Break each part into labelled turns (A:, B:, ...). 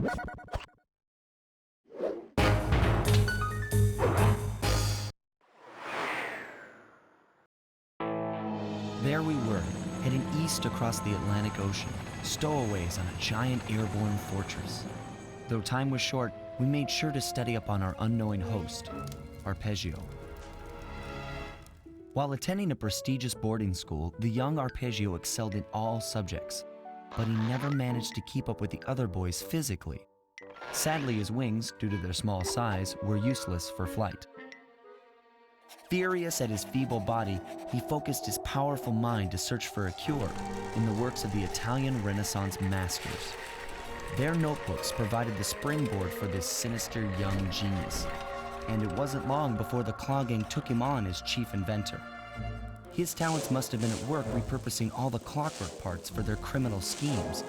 A: There we were, heading east across the Atlantic Ocean, stowaways on a giant airborne fortress. Though time was short, we made sure to study up on our unknowing host, Arpeggio. While attending a prestigious boarding school, the young Arpeggio excelled in all subjects, but he never managed to keep up with the other boys physically. Sadly, his wings, due to their small size, were useless for flight. Furious at his feeble body, he focused his powerful mind to search for a cure in the works of the Italian Renaissance masters. Their notebooks provided the springboard for this sinister young genius, and it wasn't long before the Claw Gang took him on as chief inventor. His talents must have been at work repurposing all the clockwork parts for their criminal schemes,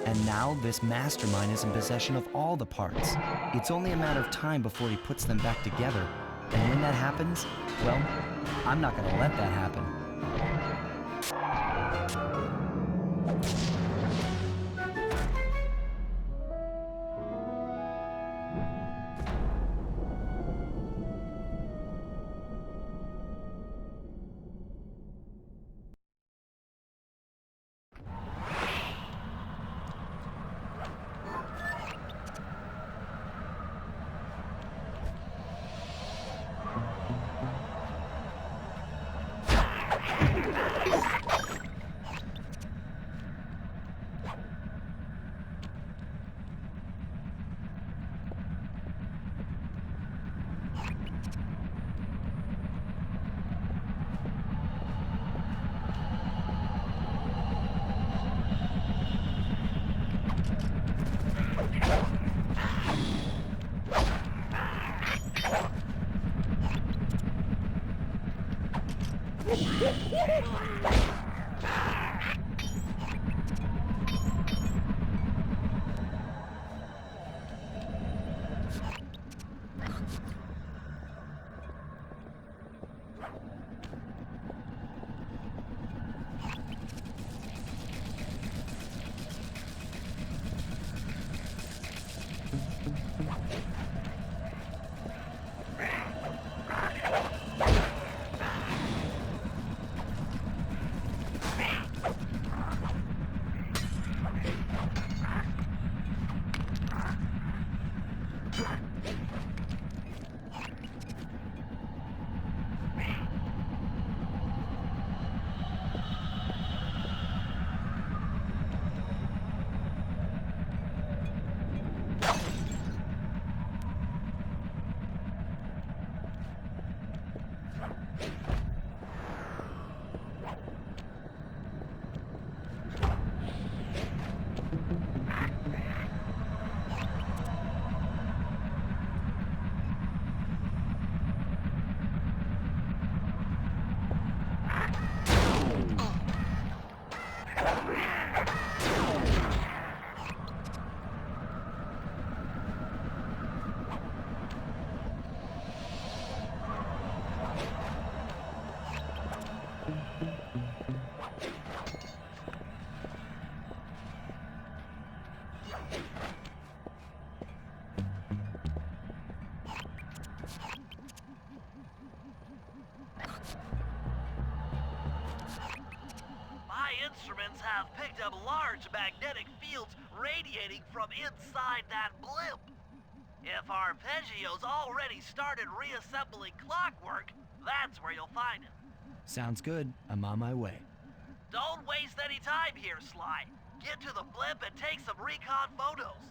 A: and now this mastermind is in possession of all the parts. It's only a matter of time before he puts them back together. And when that happens, well, I'm not gonna let that happen.
B: Instruments have picked up large magnetic fields radiating from inside that blimp. If Arpeggio's already started reassembling clockwork, that's where you'll find him.
A: Sounds good. I'm on my way.
B: Don't waste any time here, Sly. Get to the blimp and take some recon photos.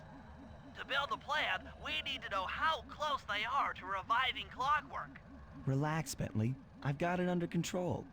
B: To build the plan, we need to know how close they are to reviving clockwork.
A: Relax, Bentley. I've got it under control.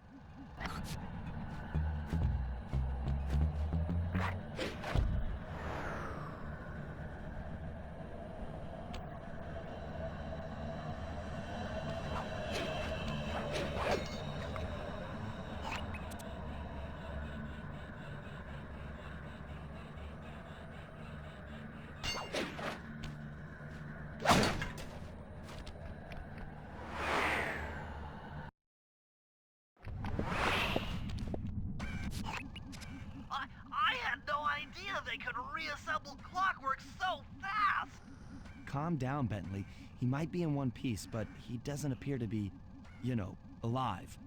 B: idea they could reassemble clockwork so fast!
A: Calm down, Bentley. He might be in one piece, but he doesn't appear to be, alive.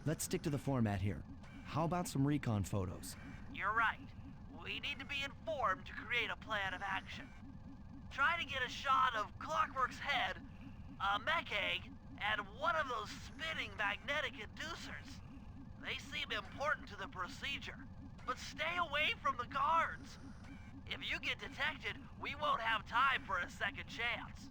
A: Let's stick to the format here. How about some recon photos?
B: You're right. We need to be informed to create a plan of action. Try to get a shot of Clockwork's head, a mech egg, and one of those spinning magnetic inducers. They seem important to the procedure, but stay away from the guards. If you get detected, we won't have time for a second chance.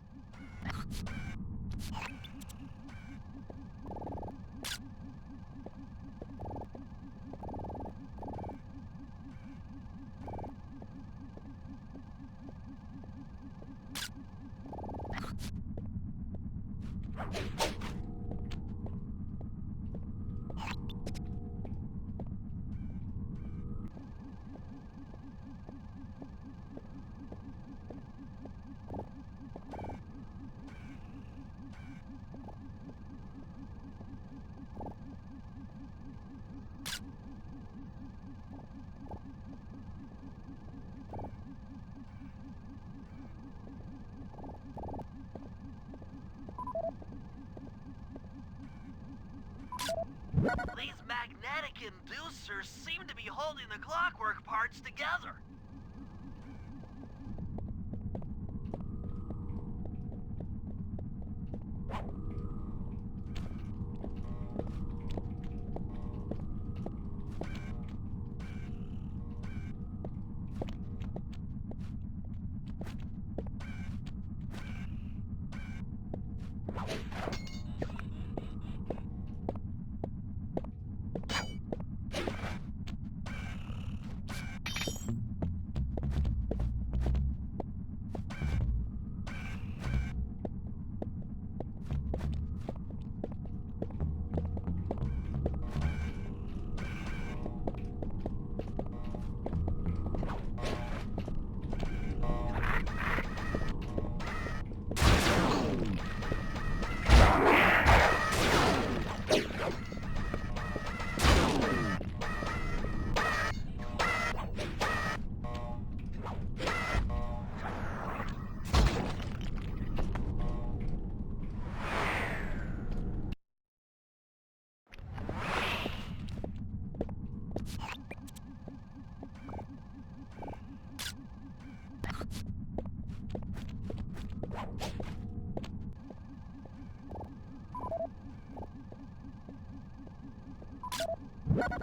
B: These magnetic inducers seem to be holding the clockwork parts together.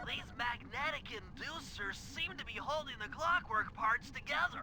B: These magnetic inducers seem to be holding the clockwork parts together.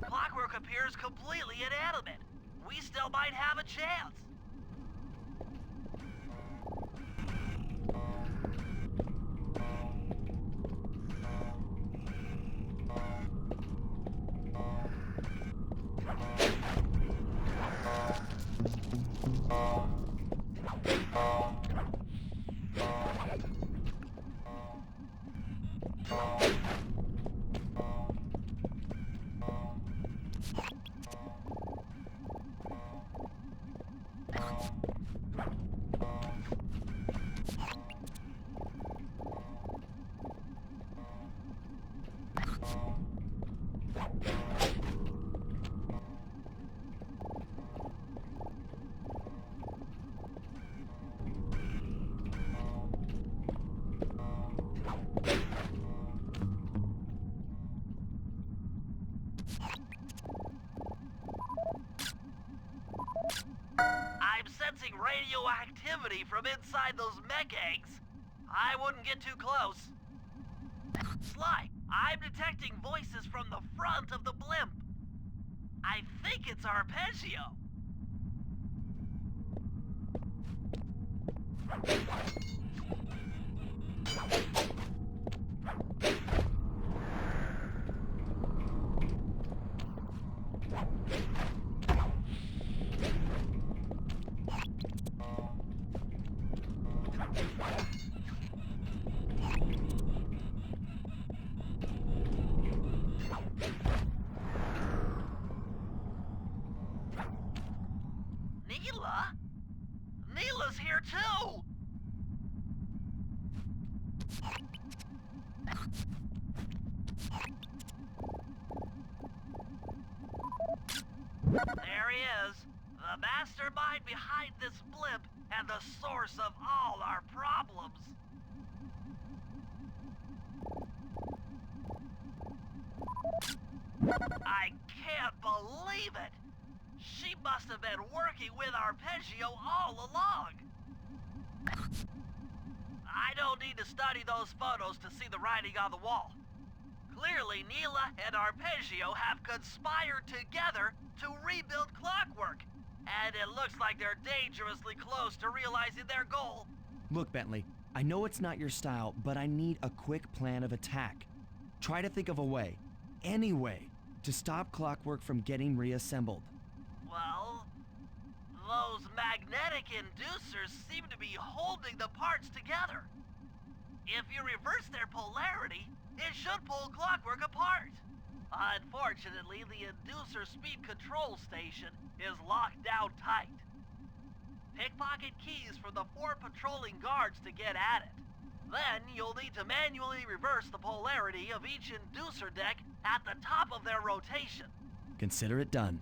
B: Clockwork appears completely inanimate. We still might have a chance. I'm sensing radioactivity from inside those mech eggs. I wouldn't get too close. Sly, I'm detecting voices from the front of the blimp. I think it's Arpeggio. Neela? Neela's here too! There he is, the mastermind behind this blimp and the source of all our problems. I can't believe it! She must have been working with Arpeggio all along! I don't need to study those photos to see the writing on the wall. Clearly, Neela and Arpeggio have conspired together to rebuild Clockwork, and it looks like they're dangerously close to realizing their goal.
A: Look, Bentley, I know it's not your style, but I need a quick plan of attack. Try to think of a way, any way, to stop Clockwork from getting reassembled.
B: Well, those magnetic inducers seem to be holding the parts together. If you reverse their polarity, it should pull Clockwork apart. Unfortunately, the inducer speed control station is locked down tight. Pickpocket keys from the 4 patrolling guards to get at it. Then you'll need to manually reverse the polarity of each inducer deck at the top of their rotation.
A: Consider it done.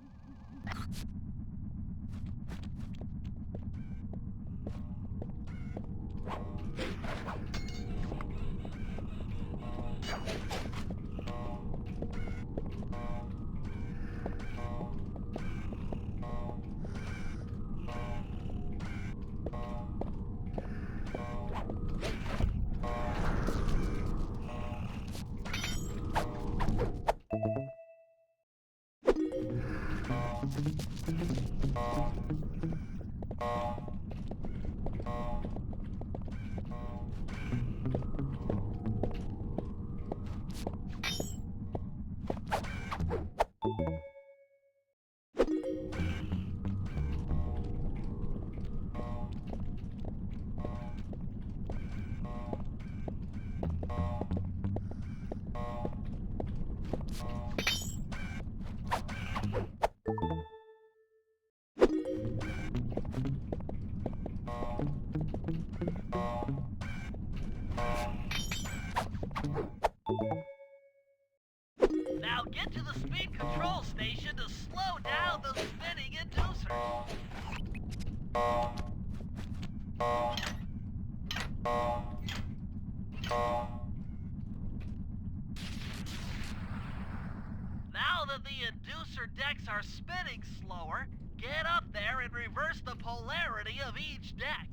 B: Now get to the speed control station to slow down those spinning inducers. Now that the inducer decks are spinning slower, get up there and reverse the polarity of each deck.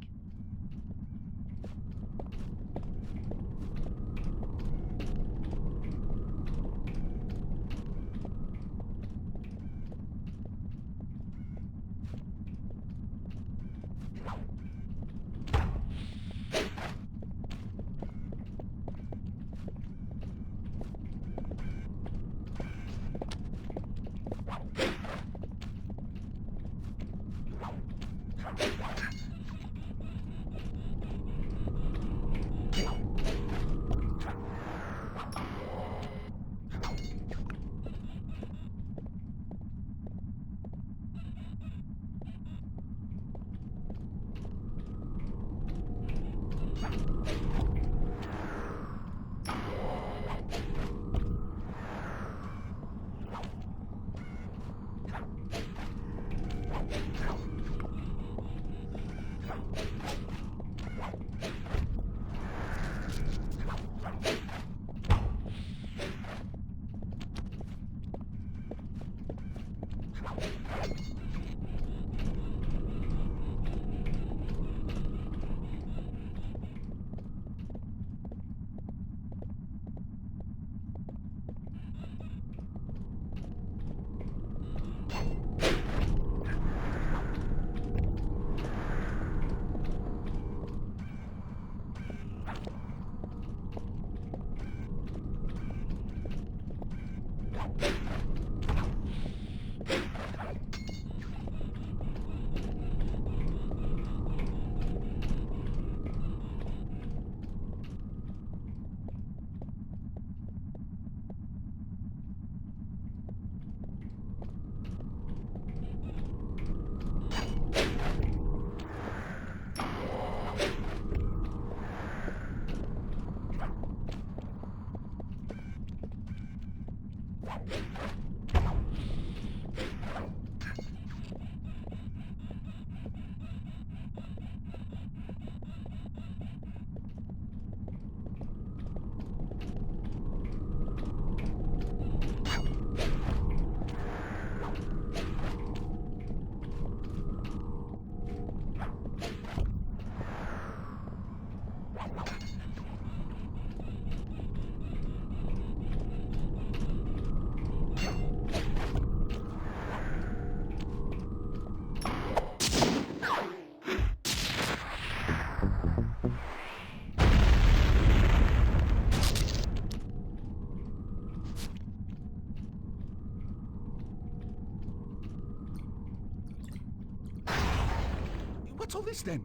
C: What's all this then?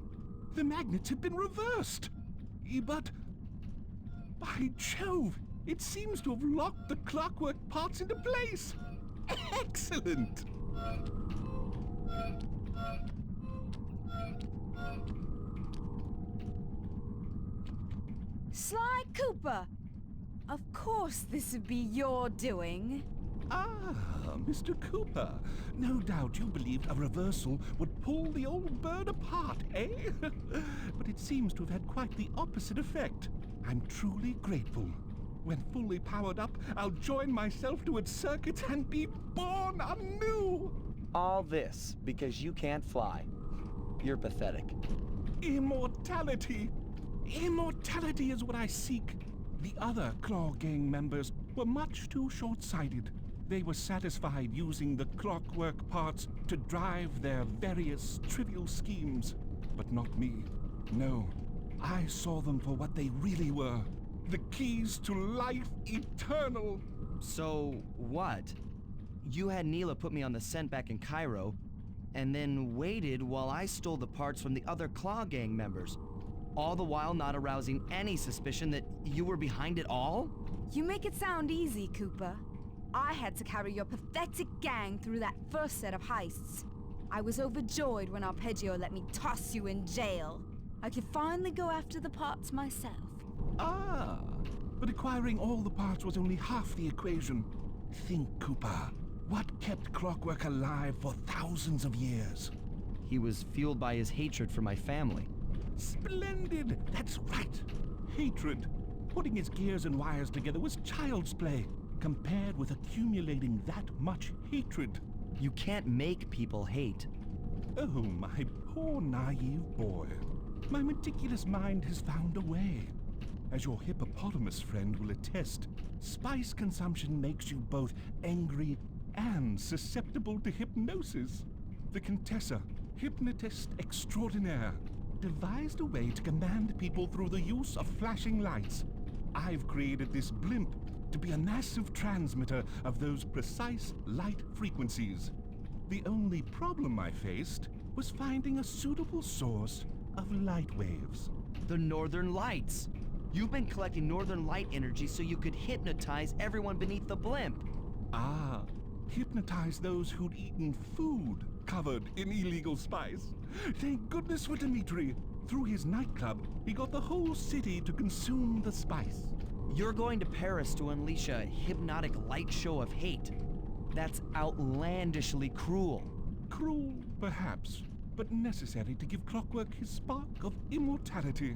C: The magnets have been reversed. But... by Jove, it seems to have locked the clockwork parts into place. Excellent!
D: Sly Cooper! Of course this would be your doing.
C: Ah, Mr. Cooper. No doubt you believed a reversal would pull the old bird apart, eh? But it seems to have had quite the opposite effect. I'm truly grateful. When fully powered up, I'll join myself to its circuits and be born anew!
A: All this because you can't fly. You're pathetic.
C: Immortality! Immortality is what I seek. The other Claw Gang members were much too short-sighted. They were satisfied using the clockwork parts to drive their various trivial schemes. But not me. No, I saw them for what they really were. The keys to life eternal.
A: So, what? You had Neela put me on the scent back in Cairo, and then waited while I stole the parts from the other Claw Gang members, all the while not arousing any suspicion that you were behind it all?
D: You make it sound easy, Cooper. I had to carry your pathetic gang through that first set of heists. I was overjoyed when Arpeggio let me toss you in jail. I could finally go after the parts myself.
C: Ah, but acquiring all the parts was only half the equation. Think, Cooper. What kept clockwork alive for thousands of years?
A: He was fueled by his hatred for my family.
C: Splendid! That's right. Hatred. Putting his gears and wires together was child's play, compared with accumulating that much hatred.
A: You can't make people hate.
C: Oh, my poor naive boy. My meticulous mind has found a way. As your hippopotamus friend will attest, spice consumption makes you both angry and susceptible to hypnosis. The Contessa, hypnotist extraordinaire, devised a way to command people through the use of flashing lights. I've created this Blimp to be a massive transmitter of those precise light frequencies. The only problem I faced was finding a suitable source of light waves.
A: The Northern Lights. You've been collecting Northern Light energy so you could hypnotize everyone beneath the Blimp.
C: Ah, hypnotize those who'd eaten food covered in illegal spice. Thank goodness for Dimitri. Through his nightclub, he got the whole city to consume the spice.
A: You're going to Paris to unleash a hypnotic light show of hate. That's outlandishly cruel.
C: Cruel, perhaps, but necessary to give Clockwork his spark of immortality.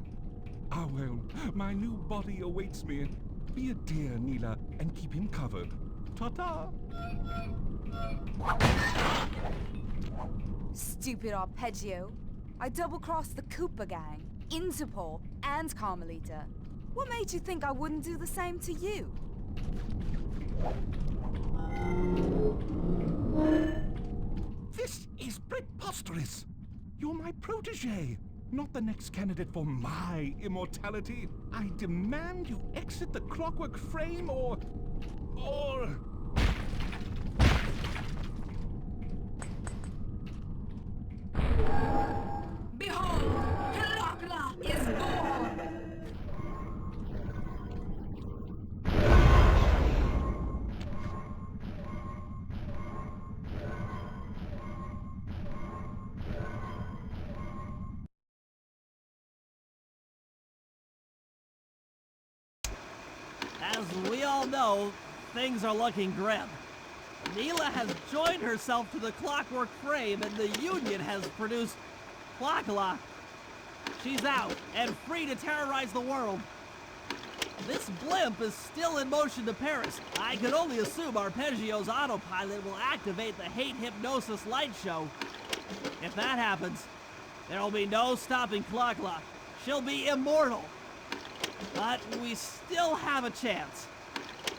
C: Ah well, my new body awaits me. Be a dear, Neela, and keep him covered. Ta-ta!
D: Stupid Arpeggio. I double-crossed the Cooper gang, Interpol, and Carmelita. What made you think I wouldn't do the same to you?
C: This is preposterous! You're my protege, not the next candidate for my immortality. I demand you exit the clockwork frame or...
D: Behold, Kalakla is born!
B: As we all know, things are looking grim. Neela has joined herself to the clockwork frame and the Union has produced Clockla. She's out and free to terrorize the world. This Blimp is still in motion to Paris. I can only assume Arpeggio's autopilot will activate the hate hypnosis light show. If that happens, there'll be no stopping Clockla. She'll be immortal. But we still have a chance.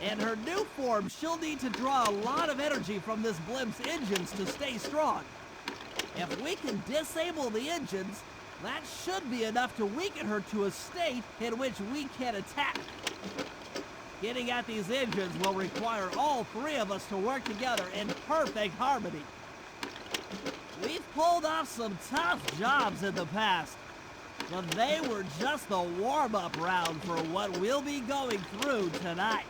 B: In her new form, she'll need to draw a lot of energy from this Blimp's engines to stay strong. If we can disable the engines, that should be enough to weaken her to a state in which we can attack. Getting at these engines will require all three of us to work together in perfect harmony. We've pulled off some tough jobs in the past, but they were just the warm-up round for what we'll be going through tonight.